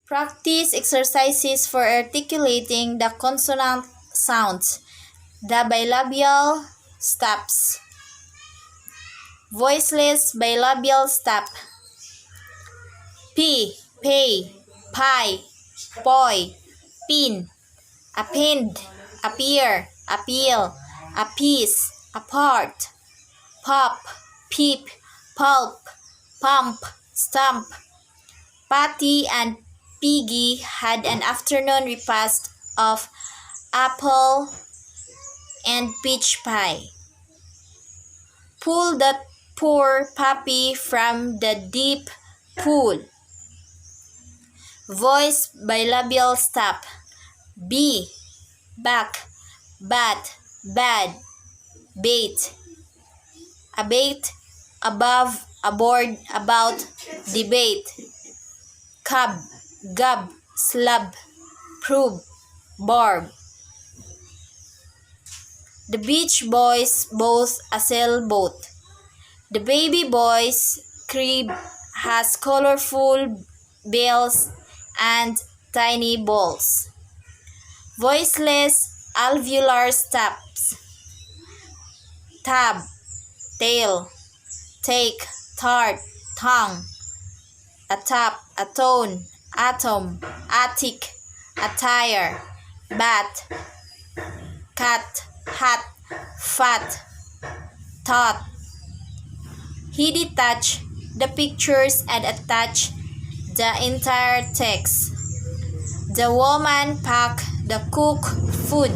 Practice exercises for articulating the consonant sounds. The bilabial stops. Voiceless bilabial stop. P, pay, pie, poi, pin, append, appear, appeal, appease, apart, pop, peep, pulp, pump, stump. Patty and Piggy had an afternoon repast of apple and peach pie. Pull that poor puppy from the deep pool. Voice bilabial stop. B, back, bat, bad, bait, abate, above, aboard, about, debate, cub, gub, slub, prove, barb. The Beach Boys both a sailboat. The baby boy's crib has colorful bells and tiny balls. Voiceless alveolar stops. Tab, tail, take, tart, tongue, a tap, a tone, atom, attic, attire, bat, cat, hat, fat, thought. He detached the pictures and attached the entire text. The woman packed the cooked food.